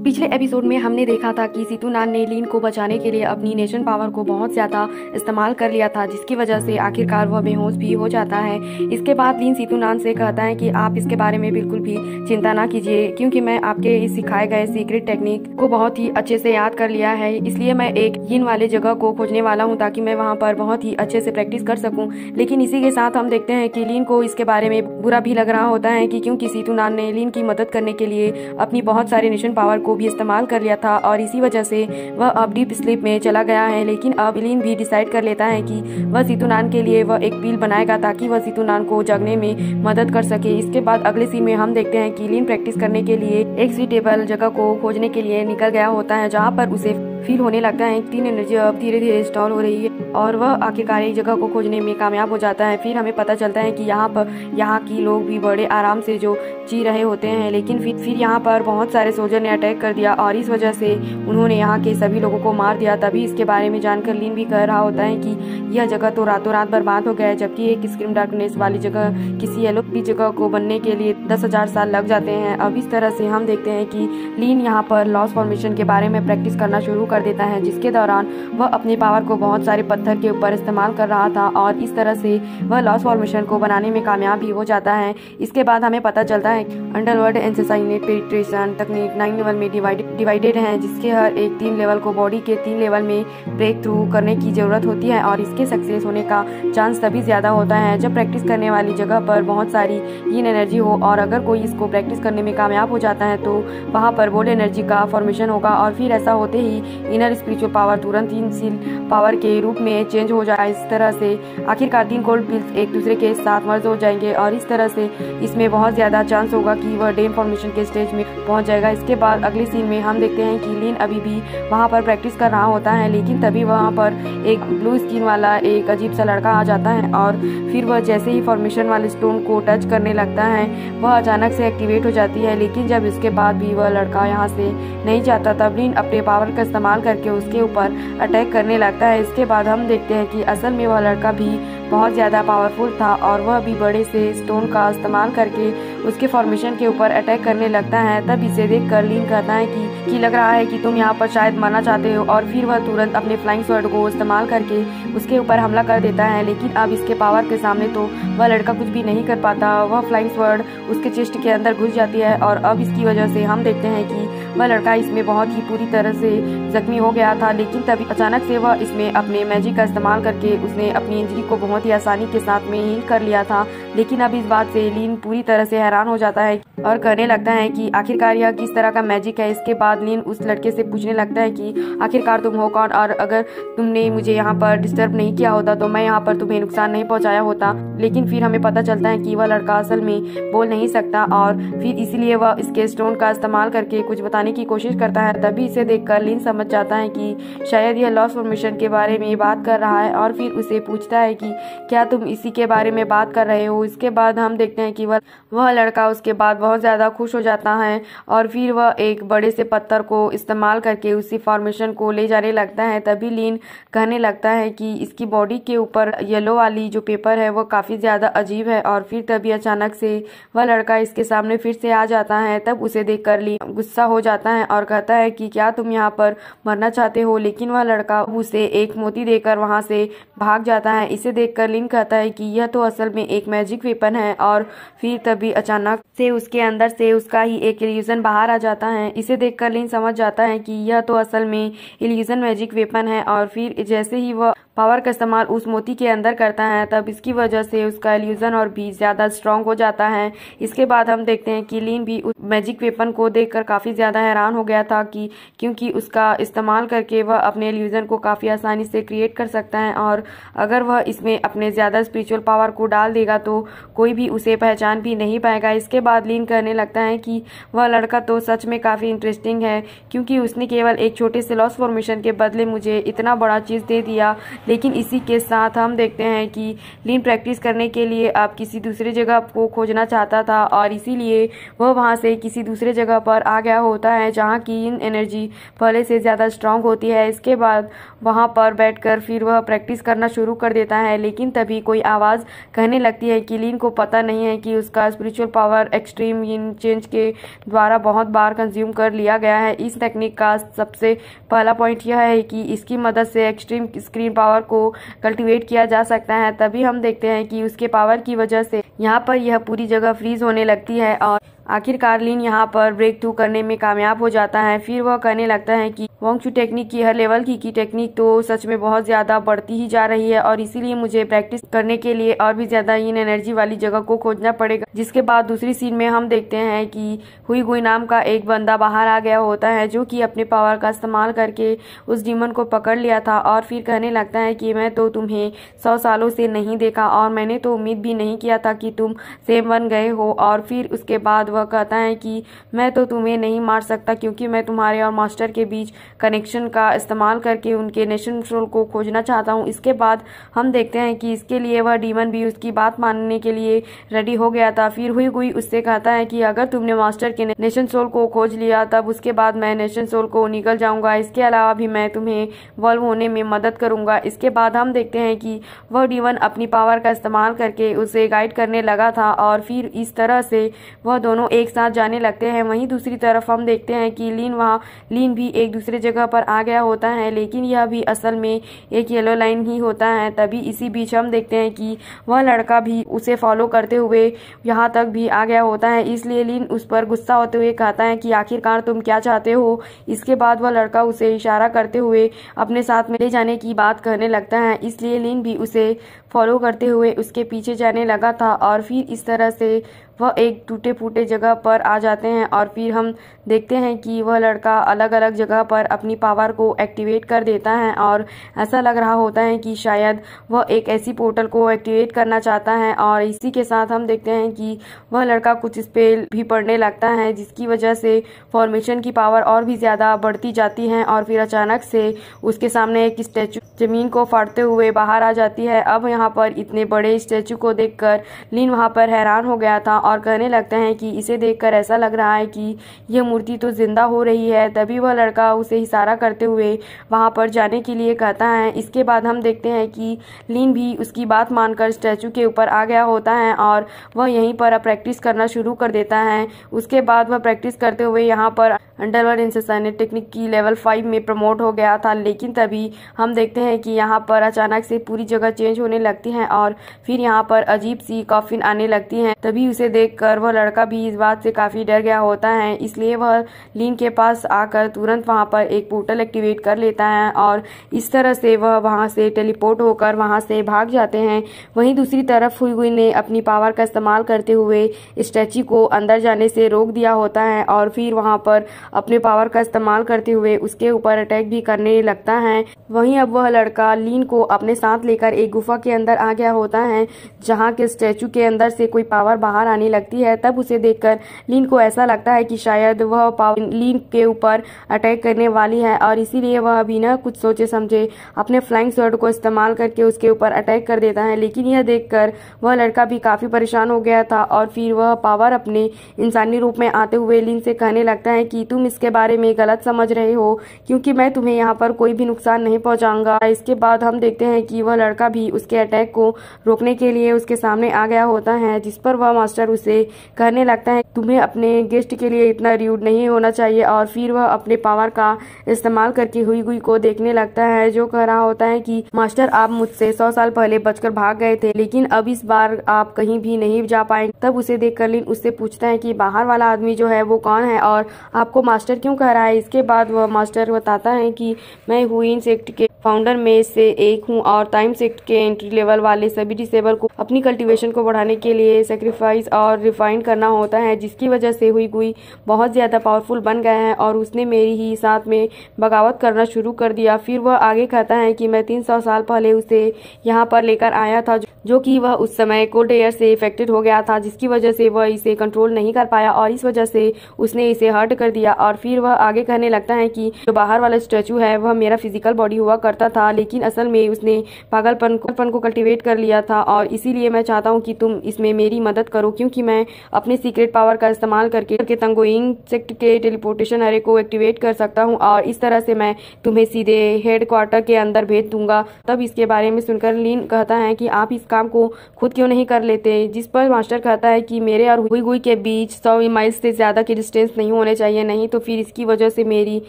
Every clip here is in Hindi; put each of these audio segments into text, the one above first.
पिछले एपिसोड में हमने देखा था कि सीतूनान ने लीन को बचाने के लिए अपनी नेशन पावर को बहुत ज़्यादा इस्तेमाल कर लिया था, जिसकी वजह से आखिरकार वह बेहोश भी हो जाता है। इसके बाद लीन सीतूनान से कहता है कि आप इसके बारे में बिल्कुल भी चिंता ना कीजिए, क्योंकि मैं आपके इस सिखाए गए सीक्रेट टेक्निक को बहुत ही अच्छे से याद कर लिया है। इसलिए मैं एक यिन वाले जगह को खोजने वाला हूँ ताकि मैं वहाँ पर बहुत ही अच्छे से प्रैक्टिस कर सकूँ। लेकिन इसी के साथ हम देखते हैं कि लीन को इसके बारे में बुरा भी लग रहा होता है कि क्योंकि सीतूनान ने लीन की मदद करने के लिए अपनी बहुत सारे नेशन पावर को भी इस्तेमाल कर लिया था और इसी वजह से वह अब डीप स्लीप में चला गया है। लेकिन अब लीन भी डिसाइड कर लेता है कि वह सीतूनान के लिए वह एक व्हील बनाएगा ताकि वह सीतूनान को जगने में मदद कर सके। इसके बाद अगले सीन में हम देखते हैं कि लीन प्रैक्टिस करने के लिए एक सूटेबल जगह को खोजने के लिए निकल गया होता है, जहाँ पर उसे फील होने लगता है कि तीन एनर्जी अब धीरे धीरे इंस्टॉल हो रही है और वह आखिरकार एक जगह को खोजने में कामयाब हो जाता है। फिर हमें पता चलता है कि यहाँ की लोग भी बड़े आराम से जो जी रहे होते हैं, लेकिन फिर यहाँ पर बहुत सारे सोल्जर ने अटैक कर दिया और इस वजह से उन्होंने यहाँ के सभी लोगों को मार दिया। तभी इसके बारे में जानकर लीन भी कह रहा होता है कि यह जगह तो रातों रात बर्बाद हो गया है, जबकि एक स्क्रीम डार्कनेस वाली जगह किसी येलो की जगह को बनने के लिए 10,000 साल लग जाते हैं। अब इस तरह से हम देखते हैं कि लीन यहाँ पर लॉस फॉर्मेशन के बारे में प्रैक्टिस करना शुरू कर देता है, जिसके दौरान वह अपनी पावर को बहुत सारे पत्थर के ऊपर इस्तेमाल कर रहा था और इस तरह से वह लॉस फॉर्मेशन को बनाने में कामयाब भी हो जाता है। इसके बाद हमें पता चलता है अंडरवर्ल्ड एंसेसाइनेट पेनिट्रेशन तकनीक 9 लेवल में डिवाइडेड है, जिसके हर एक 3 लेवल को बॉडी के 3 लेवल में ब्रेक थ्रू करने की जरूरत होती है और इसके सक्सेस होने का चांस तभी ज्यादा होता है जब प्रैक्टिस करने वाली जगह पर बहुत सारी यिन एनर्जी हो और अगर कोई इसको प्रैक्टिस करने में कामयाब हो जाता है तो वहाँ पर बोल्ड एनर्जी का फॉर्मेशन होगा और फिर ऐसा होते ही इनर स्पिरिचुअल पावर तुरंत इन सील पावर के रूप में चेंज हो जाए। इस तरह से आखिरकार 3 गोल्ड पिल्स एक दूसरे के साथ मर्ज हो जाएंगे और इस तरह से इसमें बहुत ज्यादा चांस होगा कि वह डेम फॉर्मेशन के स्टेज में पहुंच जाएगा। इसके बाद अगले सीन में हम देखते हैं कि लीन अभी भी वहां पर प्रैक्टिस कर रहा होता है, लेकिन तभी वहां पर एक ब्लू स्किन वाला एक अजीब सा लड़का आ जाता है और फिर वह जैसे ही फॉर्मेशन वाले स्टोन को टच करने लगता है वह अचानक से एक्टिवेट हो जाती है। लेकिन जब इसके बाद भी वह लड़का यहाँ से नहीं जाता तब लीन अपने पावर का इस्तेमाल करके उसके ऊपर अटैक करने लगता है। इसके बाद हम देखते हैं कि असल में वह लड़का भी बहुत ज़्यादा पावरफुल था और वह भी बड़े से स्टोन का इस्तेमाल करके उसके फॉर्मेशन के ऊपर अटैक करने लगता है। तब इसे देखकर लीन कहता है कि लग रहा है कि तुम यहाँ पर शायद मरना चाहते हो और फिर वह तुरंत अपने फ्लाइंग स्वॉर्ड को इस्तेमाल करके उसके ऊपर हमला कर देता है। लेकिन अब इसके पावर के सामने तो वह लड़का कुछ भी नहीं कर पाता। वह फ्लाइंग स्वॉर्ड उसके चेस्ट के अंदर घुस जाती है और अब इसकी वजह से हम देखते हैं कि वह लड़का इसमें बहुत ही पूरी तरह से जख्मी हो गया था। लेकिन तभी अचानक से वह इसमें अपने मैजिक का इस्तेमाल करके उसने अपनी इंजरी को बहुत ही आसानी के साथ में हील कर लिया था। लेकिन अब इस बात से लीन पूरी तरह से हैरान हो जाता है और कहने लगता है कि आखिरकार यह किस तरह का मैजिक है। इसके बाद लीन उस लड़के से पूछने लगता है कि आखिरकार तुम हो कौन और अगर तुमने मुझे यहाँ पर डिस्टर्ब नहीं किया होता तो मैं यहाँ पर तुम्हें नुकसान नहीं पहुँचाया होता। लेकिन फिर हमें पता चलता है कि वह लड़का असल में बोल नहीं सकता और फिर इसीलिए वह इसके स्टोन का इस्तेमाल करके कुछ बताने की कोशिश करता है। तभी इसे देखकर लीन समझ जाता है कि शायद यह लॉस फॉर्मेशन के बारे में बात कर रहा है और फिर उसे पूछता है कि क्या तुम इसी के बारे में बात कर रहे हो। इसके बाद हम देखते हैं कि वह लड़का उसके बाद बहुत ज़्यादा खुश हो जाता है और फिर वह एक बड़े से पत्थर को इस्तेमाल करके उसी फॉर्मेशन को ले जाने लगता है। तभी लीन कहने लगता है कि इसकी बॉडी के ऊपर येलो वाली जो पेपर है वो काफ़ी ज़्यादा अजीब है और फिर तभी अचानक से वह लड़का इसके सामने फिर से आ जाता है। तब उसे देखकर लीन गुस्सा हो जाता है और कहता है कि क्या तुम यहाँ पर मरना चाहते हो। लेकिन वह लड़का उसे एक मोती देकर वहाँ से भाग जाता है। इसे देखकर लीन कहता है कि यह तो असल में एक मैजिक वेपन है और फिर तभी अचानक से उसके अंदर से उसका ही एक इल्यूजन बाहर आ जाता है। इसे देखकर लीन समझ जाता है कि यह तो असल में इल्यूजन मैजिक वेपन है और फिर जैसे ही वह पावर का इस्तेमाल उस मोती के अंदर करता है तब इसकी वजह से उसका इल्यूजन और भी ज़्यादा स्ट्रांग हो जाता है। इसके बाद हम देखते हैं कि लीन भी उस मैजिक वेपन को देखकर काफ़ी ज़्यादा हैरान हो गया था कि क्योंकि उसका इस्तेमाल करके वह अपने इल्यूजन को काफ़ी आसानी से क्रिएट कर सकता है और अगर वह इसमें अपने ज़्यादा स्पिरिचुअल पावर को डाल देगा तो कोई भी उसे पहचान भी नहीं पाएगा। इसके बाद लीन कहने लगता है कि वह लड़का तो सच में काफ़ी इंटरेस्टिंग है, क्योंकि उसने केवल एक छोटे से लॉस फॉर्मेशन के बदले मुझे इतना बड़ा चीज़ दे दिया। लेकिन इसी के साथ हम देखते हैं कि लीन प्रैक्टिस करने के लिए अब किसी दूसरी जगह को खोजना चाहता था और इसीलिए वह वहाँ से किसी दूसरे जगह पर आ गया होता है जहाँ की इन एनर्जी पहले से ज़्यादा स्ट्रांग होती है। इसके बाद वहाँ पर बैठकर फिर वह प्रैक्टिस करना शुरू कर देता है, लेकिन तभी कोई आवाज़ कहने लगती है कि लीन को पता नहीं है कि उसका स्पिरिचुअल पावर एक्सट्रीम इन चेंज के द्वारा बहुत बार कंज्यूम कर लिया गया है। इस टेक्निक का सबसे पहला पॉइंट यह है कि इसकी मदद से एक्सट्रीम स्क्रीन पावर को कल्टीवेट किया जा सकता है। तभी हम देखते हैं कि उसके पावर की वजह से यहाँ पर यह पूरी जगह फ्रीज होने लगती है और आखिरकार लीन यहाँ पर ब्रेक थ्रू करने में कामयाब हो जाता है। फिर वह कहने लगता है कि वोंगचू टेक्निक की हर लेवल की टेक्निक तो सच में बहुत ज़्यादा बढ़ती ही जा रही है और इसीलिए मुझे प्रैक्टिस करने के लिए और भी ज़्यादा इन एनर्जी वाली जगह को खोजना पड़ेगा। जिसके बाद दूसरी सीन में हम देखते हैं कि हुई गुई नाम का एक बंदा बाहर आ गया होता है जो कि अपने पावर का इस्तेमाल करके उस डीमन को पकड़ लिया था और फिर कहने लगता है कि मैं तो तुम्हें 100 सालों से नहीं देखा और मैंने तो उम्मीद भी नहीं किया था कि तुम सेम बन गए हो। और फिर उसके बाद वह कहता है कि मैं तो तुम्हें नहीं मार सकता क्योंकि मैं तुम्हारे और मास्टर के बीच कनेक्शन का इस्तेमाल करके उनके नेशन सोल को खोजना चाहता हूँ। इसके बाद हम देखते हैं कि इसके लिए वह डीमन भी उसकी बात मानने के लिए रेडी हो गया था। फिर हुई गुई उससे कहता है कि अगर तुमने मास्टर के नेशन सोल को खोज लिया तब उसके बाद मैं नेशन सोल को निकल जाऊंगा। इसके अलावा भी मैं तुम्हें वॉल्व होने में मदद करूंगा। इसके बाद हम देखते हैं कि वह डीमन अपनी पावर का इस्तेमाल करके उसे गाइड करने लगा था और फिर इस तरह से वह दोनों एक साथ जाने लगते हैं। वहीं दूसरी तरफ हम देखते हैं कि लीन भी एक दूसरे जगह पर आ गया होता है, लेकिन यह भी असल में एक येलो लाइन ही होता है। तभी इसी बीच हम देखते हैं कि वह लड़का भी उसे फॉलो करते हुए यहाँ तक भी आ गया होता है। इसलिए लीन उस पर गुस्सा होते हुए कहता है कि आखिरकार तुम क्या चाहते हो। इसके बाद वह लड़का उसे इशारा करते हुए अपने साथ में ले जाने की बात कहने लगता है। इसलिए लीन भी उसे फॉलो करते हुए उसके पीछे जाने लगा था और फिर इस तरह से वह एक टूटे फूटे जगह पर आ जाते हैं और फिर हम देखते हैं कि वह लड़का अलग अलग जगह पर अपनी पावर को एक्टिवेट कर देता है और ऐसा लग रहा होता है कि शायद वह एक ऐसी पोर्टल को एक्टिवेट करना चाहता है। और इसी के साथ हम देखते हैं कि वह लड़का कुछ स्पेल भी पढ़ने लगता है जिसकी वजह से फॉर्मेशन की पावर और भी ज़्यादा बढ़ती जाती है और फिर अचानक से उसके सामने एक स्टैचू जमीन को फाड़ते हुए बाहर आ जाती है। अब यहाँ पर इतने बड़े स्टैचू को देखकर लीन वहाँ पर हैरान हो गया था और कहने लगता है कि इसे देखकर ऐसा लग रहा है कि यह मूर्ति तो जिंदा हो रही है। तभी वह लड़का उसे इशारा करते हुए वहां पर जाने के लिए कहता है। इसके बाद हम देखते हैं कि लीन भी उसकी बात मानकर स्टैचू के ऊपर आ गया होता है और वह यहीं पर प्रैक्टिस करना शुरू कर देता है। उसके बाद वह प्रैक्टिस करते हुए यहाँ पर अंडरवर्ल्ड इंसेसाइनेट टेक्निक की लेवल 5 में प्रमोट हो गया था। लेकिन तभी हम देखते हैं कि यहाँ पर अचानक से पूरी जगह चेंज होने लगती है और फिर यहाँ पर अजीब सी कॉफिन आने लगती है। तभी उसे देखकर वह लड़का भी इस बात से काफी डर गया होता है, इसलिए वह लीन के पास आकर तुरंत वहां पर एक पोर्टल एक्टिवेट कर लेता है और इस तरह से वह वहां से टेलीपोर्ट होकर वहां से भाग जाते हैं। वहीं दूसरी तरफ हुई गुई ने अपनी पावर का इस्तेमाल करते हुए स्टैचू को अंदर जाने से रोक दिया होता है और फिर वहां पर अपने पावर का इस्तेमाल करते हुए उसके ऊपर अटैक भी करने लगता है। वहीं अब वह लड़का लीन को अपने साथ लेकर एक गुफा के अंदर आ गया होता है जहाँ के स्टैचू के अंदर से कोई पावर बाहर आने लगती है। तब उसे देखकर लीन को ऐसा लगता है कि शायद वह पावर लीन के ऊपर अटैक करने वाली है और इसीलिए वह बिना कुछ सोचे समझे अपने फ्लाइंग स्वॉर्ड को इस्तेमाल करके उसके ऊपर अटैक कर देता है। लेकिन यह देखकर वह लड़का भी काफी परेशान हो गया था और फिर वह पावर अपने इंसानी रूप में आते हुए लीन से कहने लगता है कि तुम इसके बारे में गलत समझ रहे हो क्योंकि मैं तुम्हें यहाँ पर कोई भी नुकसान नहीं पहुंचाऊंगा। इसके बाद हम देखते हैं कि वह लड़का भी उसके अटैक को रोकने के लिए उसके सामने आ गया होता है, जिस पर वह मास्टर उसे कहने लगता है तुम्हें अपने गेस्ट के लिए इतना र्यूड नहीं होना चाहिए। और फिर वह अपने पावर का इस्तेमाल करके हुई गुई को देखने लगता है जो कह रहा होता है कि मास्टर आप मुझसे 100 साल पहले बचकर भाग गए थे, लेकिन अब इस बार आप कहीं भी नहीं जा पाएंगे। तब उसे देखकर लीन उससे पूछता है कि बाहर वाला आदमी जो है वो कौन है और आपको मास्टर क्यों कह रहा है। इसके बाद वह मास्टर बताता है कि मैं हुइन सेक्ट के फाउंडर में से एक हूं और टाइम सेक्ट के एंट्री लेवल वाले सभी डिसेबल को अपनी कल्टीवेशन को बढ़ाने के लिए सेक्रीफाइस और रिफाइन करना होता है, जिसकी वजह से हुई गुई बहुत ज्यादा पावरफुल बन गया है और उसने मेरी ही साथ में बगावत करना शुरू कर दिया। फिर वह आगे कहता है कि मैं 300 साल पहले उसे यहाँ पर लेकर आया था जो कि वह उस समय कोल्ड एयर से इफेक्टेड हो गया था, जिसकी वजह से वह इसे कंट्रोल नहीं कर पाया और इस वजह से उसने इसे हर्ट कर दिया। और फिर वह आगे कहने लगता है कि जो बाहर वाला स्टैचू है वह मेरा फिजिकल बॉडी हुआ करता था था, लेकिन असल में उसने पागलपन को कल्टीवेट कर लिया था और इसीलिए मैं चाहता हूँ कि तुम इसमें मेरी मदद करो, क्योंकि मैं अपने सीक्रेट पावर का इस्तेमाल करके तंगोइंग सेक्ट के टेलीपोर्टेशन एरे को एक्टिवेट कर सकता हूँ और इस तरह से मैं तुम्हें सीधे हेड क्वार्टर के अंदर भेज दूंगा। तब इसके बारे में सुनकर लीन कहता है कि आप इस काम को खुद क्यों नहीं कर लेते, जिस पर मास्टर कहता है कि मेरे और हुई गुई के बीच 100 माइल्स से ज्यादा की डिस्टेंस नहीं होने चाहिए, नहीं तो फिर इसकी वजह से मेरी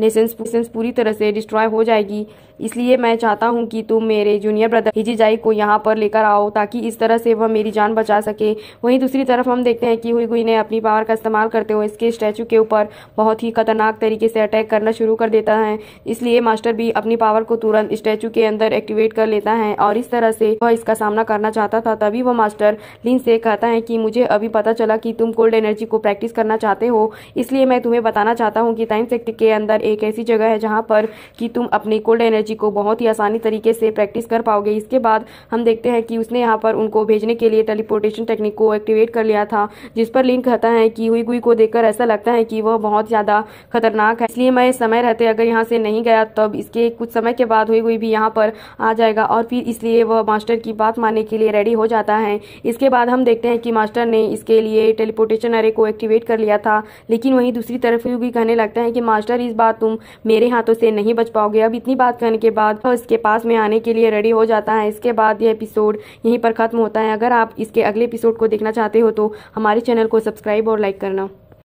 नेशंस पूरी तरह से डिस्ट्रॉय हो जाएगी। इसलिए मैं चाहता हूं कि तुम मेरे जूनियर ब्रदर हिजीजाई को यहाँ पर लेकर आओ ताकि इस तरह से वह मेरी जान बचा सके। वहीं दूसरी तरफ हम देखते हैं कि हुई गुई ने अपनी पावर का इस्तेमाल करते हुए इसके स्टैचू के ऊपर बहुत ही खतरनाक तरीके से अटैक करना शुरू कर देता है। इसलिए मास्टर भी अपनी पावर को तुरंत स्टैचू के अंदर एक्टिवेट कर लेता है और इस तरह से वह इसका सामना करना चाहता था। तभी वह मास्टर लिन से कहता है कि मुझे अभी पता चला कि तुम कोल्ड एनर्जी को प्रैक्टिस करना चाहते हो, इसलिए मैं तुम्हें बताना चाहता हूँ कि टाइम सेक्टर के अंदर एक ऐसी जगह है जहाँ पर कि तुम अपनी कोल्ड एनर्जी को बहुत ही आसानी तरीके से प्रैक्टिस कर पाओगे। इसके बाद हम देखते हैं कि उसने यहाँ पर उनको भेजने के लिए टेलीपोर्टेशन टेक्निक को एक्टिवेट कर लिया था, जिस पर लिन कहता है कि हुई गुई को देखकर ऐसा लगता है कि वह बहुत ज्यादा खतरनाक है, इसलिए मैं समय रहते अगर यहाँ से नहीं गया तब इसके कुछ समय के बाद हुई गुई भी यहाँ पर आ जाएगा और फिर इसलिए वह मास्टर की बात मानने के लिए रेडी हो जाता है। इसके बाद हम देखते हैं कि मास्टर ने इसके लिए टेलीपोर्टेशन एरे को एक्टिवेट कर लिया था, लेकिन वहीं दूसरी तरफ हुई गुई कहने लगता है कि मास्टर इस बार तुम मेरे हाथों से नहीं बच पाओगे। अब इतनी बात कहने के बाद वह इसके पास में आने के लिए रेडी हो जाता है। इसके बाद यह एपिसोड यहीं पर खत्म होता है। अगर आप इसके अगले एपिसोड को देखना चाहते हो तो हमारे चैनल को सब्सक्राइब और लाइक करना।